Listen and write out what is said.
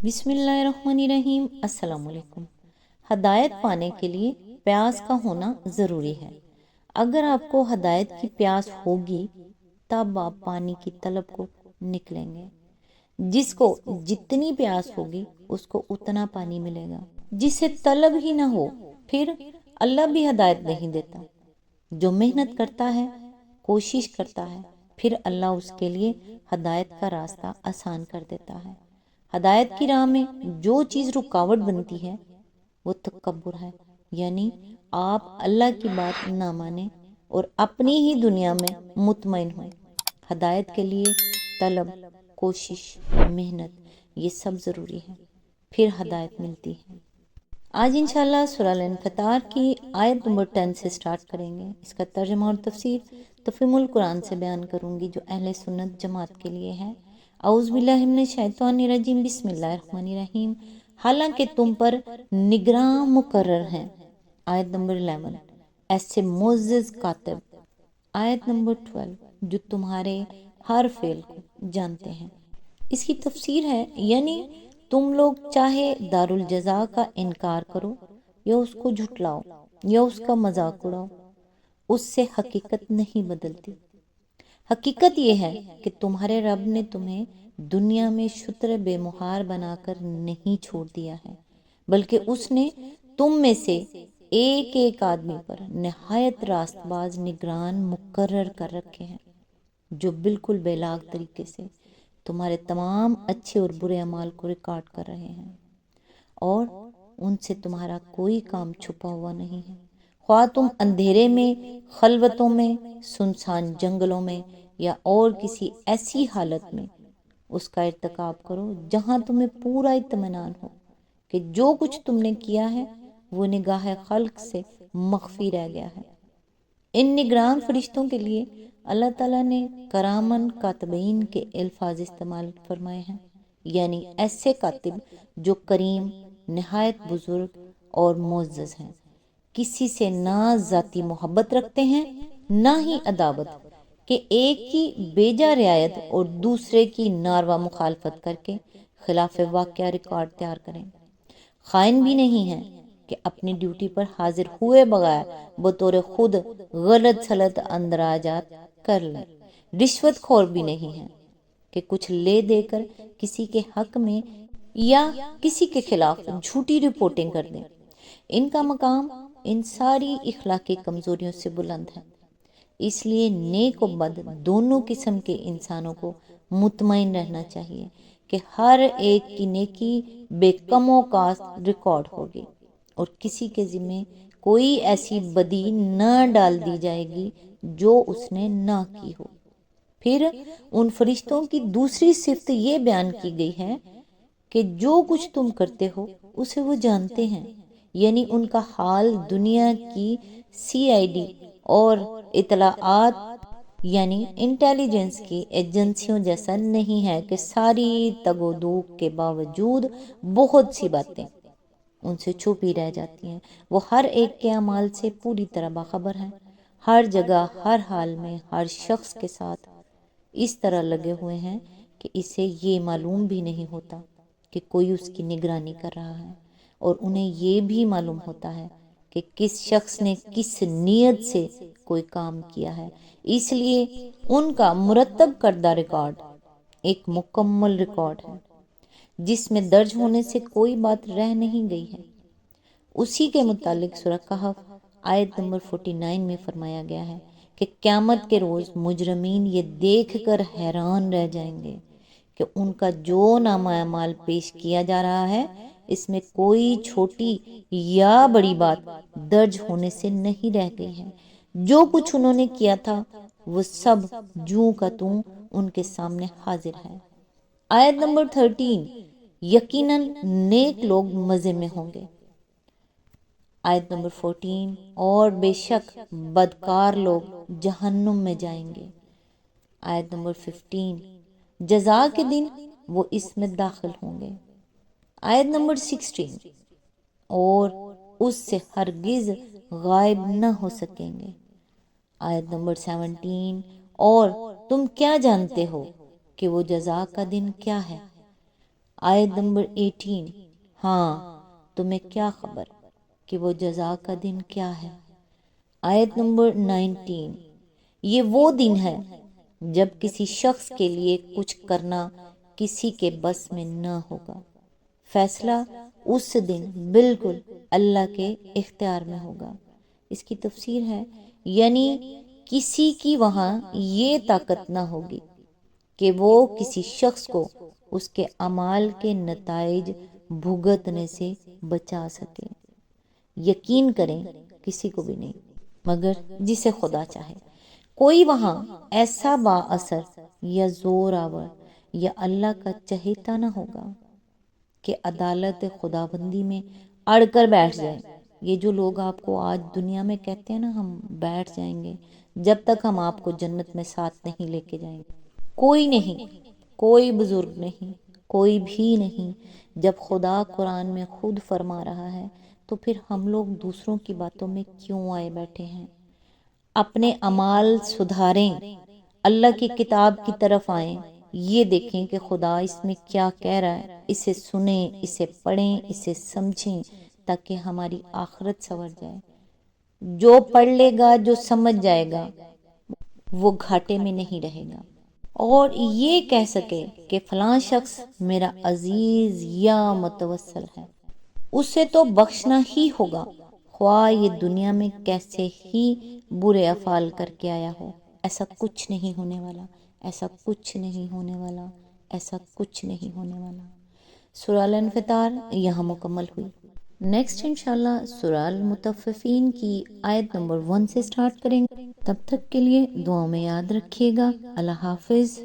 بسم اللہ الرحمن الرحیم۔ السلام علیکم۔ ہدایت پانے کے لیے پیاس کا ہونا ضروری ہے۔ اگر آپ کو ہدایت کی پیاس ہوگی تب آپ پانی کی طلب کو نکلیں گے۔ جس کو جتنی پیاس ہوگی اس کو اتنا پانی ملے گا۔ جسے طلب ہی نہ ہو پھر اللہ بھی ہدایت نہیں دیتا۔ جو محنت کرتا ہے، کوشش کرتا ہے، پھر اللہ اس کے لیے ہدایت کا راستہ آسان کر دیتا ہے۔ ہدایت کی راہ میں جو چیز رکاوٹ بنتی ہے وہ تکبر ہے، یعنی آپ اللہ کی بات نہ مانیں اور اپنی ہی دنیا میں مطمئن ہوئیں۔ ہدایت کے لیے طلب، کوشش، محنت یہ سب ضروری ہے، پھر ہدایت ملتی ہے۔ آج انشاءاللہ سورہ الانفطار کی آیت نمبر 10 سے سٹارٹ کریں گے۔ اس کا ترجمہ اور تفسیر تفہیم القرآن سے بیان کروں گی جو اہل سنت جماعت کے لیے ہے۔ اعوذ باللہ من الشیطان الرجیم، بسم اللہ الرحمن الرحیم۔ حالانکہ تم پر نگراں مقرر ہیں۔ آیت نمبر 11، ایسے معزز کاتب۔ آیت نمبر 12، جو تمہارے ہر فعل کو جانتے ہیں۔ اس کی تفسیر ہے، یعنی تم لوگ چاہے دارالجزا کا انکار کرو یا اس کو جھٹلاؤ یا اس کا مذاق اڑاؤ، اس سے حقیقت نہیں بدلتی۔ حقیقت یہ ہے کہ تمہارے رب نے تمہیں دنیا میں شتر بے مہار بنا کر نہیں چھوڑ دیا ہے، بلکہ اس نے تم میں سے ایک ایک آدمی پر نہایت راست باز نگران مقرر کر رکھے ہیں، جو بالکل بے لاگ طریقے سے تمہارے تمام اچھے اور برے اعمال کو ریکارڈ کر رہے ہیں، اور ان سے تمہارا کوئی کام چھپا ہوا نہیں ہے۔ خواہ تم اندھیرے میں، خلوتوں میں، سنسان جنگلوں میں یا اور کسی ایسی حالت میں اس کا ارتکاب کرو جہاں تمہیں پورا اطمینان ہو کہ جو کچھ تم نے کیا ہے وہ نگاہ خلق سے مخفی رہ گیا ہے۔ ان نگران فرشتوں کے لیے اللہ تعالیٰ نے کرامن کاتبین کے الفاظ استعمال فرمائے ہیں، یعنی ایسے کاتب جو کریم، نہایت بزرگ اور معزز ہیں، کسی سے نہ ذاتی محبت رکھتے ہیں نہ ہی عداوت، کہ ایک کی بیجا رعایت اور دوسرے کی ناروا مخالفت کر کے خلاف واقعہ ریکارڈ تیار کریں۔ خائن بھی نہیں ہیں کہ اپنی ڈیوٹی پر حاضر ہوئے بغیر بطور خود غلط سلط اندراجات کر لیں۔ رشوت خور بھی نہیں ہیں کہ کچھ لے دے کر کسی کے حق میں یا کسی کے خلاف جھوٹی رپورٹنگ کر دیں۔ ان کا مقام ان ساری اخلاقی کمزوریوں سے بلند ہے۔ اس لیے نیک و بد دونوں قسم کے انسانوں کو مطمئن رہنا چاہیے کہ ہر ایک کی نیکی بے کم و کاست ریکارڈ ہوگی اور کسی کے ذمہ کوئی ایسی بدی نہ ڈال دی جائے گی جو اس نے نہ کی ہو۔ پھر ان فرشتوں کی دوسری صفت یہ بیان کی گئی ہے کہ جو کچھ تم کرتے ہو اسے وہ جانتے ہیں، یعنی ان کا حال دنیا کی CID اور اطلاعات یعنی انٹیلیجنس کی ایجنسیوں جیسا نہیں ہے کہ ساری تگ و دو کے باوجود بہت سی باتیں ان سے چھپی رہ جاتی ہیں۔ وہ ہر ایک کے اعمال سے پوری طرح باخبر ہیں، ہر جگہ، ہر حال میں، ہر شخص کے ساتھ اس طرح لگے ہوئے ہیں کہ اسے یہ معلوم بھی نہیں ہوتا کہ کوئی اس کی نگرانی کر رہا ہے، اور انہیں یہ بھی معلوم ہوتا ہے کہ کس شخص نے کس نیت سے کوئی کام کیا ہے۔ اس لیے ان کا مرتب کردہ ریکارڈ ایک مکمل ریکارڈ ہے جس میں درج ہونے سے کوئی بات رہ نہیں گئی ہے۔ اسی کے متعلق سورہ کہف آیت نمبر 49 میں فرمایا گیا ہے کہ قیامت کے روز مجرمین یہ دیکھ کر حیران رہ جائیں گے کہ ان کا جو نامہ اعمال پیش کیا جا رہا ہے اس میں کوئی چھوٹی یا بڑی بات درج ہونے سے نہیں رہ گئی ہے۔ جو کچھ انہوں نے کیا تھا وہ سب جوں کا توں ان کے سامنے حاضر ہے۔ آیت نمبر 13، یقیناً نیک لوگ مزے میں ہوں گے۔ آیت نمبر 14، اور بے شک بدکار لوگ جہنم میں جائیں گے۔ آیت نمبر 15، جزا کے دن وہ اس میں داخل ہوں گے۔ آیت نمبر 16، اور اس سے ہرگز غائب نہ ہو سکیں گے۔ آیت نمبر 17، اور تم کیا جانتے ہو کہ وہ جزا کا دن کیا ہے۔ آیت نمبر 18، ہاں تمہیں کیا خبر کہ وہ جزا کا دن کیا ہے۔ آیت نمبر 19، یہ وہ دن ہے جب کسی شخص کے لیے کچھ کرنا کسی کے بس میں نہ ہوگا، فیصلہ اس دن بالکل اللہ کے اختیار میں ہوگا۔ اس کی تفسیر ہے، یعنی کسی کی وہاں یہ طاقت نہ ہوگی کہ وہ کسی شخص کو اس کے اعمال کے نتائج بھگتنے سے بچا سکے۔ یقین کریں کسی کو بھی نہیں مگر جسے خدا چاہے۔ کوئی وہاں ایسا با اثر یا زور آور یا اللہ کا چہیتا نہ ہوگا کہ عدالت خداوندی میں اڑ کر بیٹھ جائے۔ یہ جو لوگ آپ کو آج دنیا میں کہتے ہیں نا ہم بیٹھ جائیں گے جب تک ہم آپ کو جنت میں ساتھ نہیں لے کے جائیں گے، کوئی نہیں، کوئی بزرگ نہیں، کوئی بھی نہیں۔ جب خدا قرآن میں خود فرما رہا ہے تو پھر ہم لوگ دوسروں کی باتوں میں کیوں آئے بیٹھے ہیں؟ اپنے اعمال سدھاریں، اللہ کی کتاب کی طرف آئیں، یہ دیکھیں کہ خدا اس میں کیا کہہ رہا ہے، اسے سنیں، اسے پڑھیں، اسے سمجھیں تاکہ ہماری آخرت سنور جائے۔ جو پڑھ لے گا، جو سمجھ جائے گا، وہ گھاٹے میں نہیں رہے گا، اور یہ کہہ سکے کہ فلاں شخص میرا عزیز یا متوسل ہے، اسے تو بخشنا ہی ہوگا، خواہ یہ دنیا میں کیسے ہی برے افعال کر کے آیا ہو۔ ایسا کچھ نہیں ہونے والا، ایسا کچھ نہیں ہونے والا، ایسا کچھ نہیں ہونے والا۔ سورہ الانفطار یہاں مکمل ہوئی۔ نیکسٹ انشاءاللہ سورہ المطففین کی آیت نمبر 1 سے سٹارٹ کریں گے۔ تب تک کے لیے دعاؤں میں یاد رکھیے گا۔ اللہ حافظ۔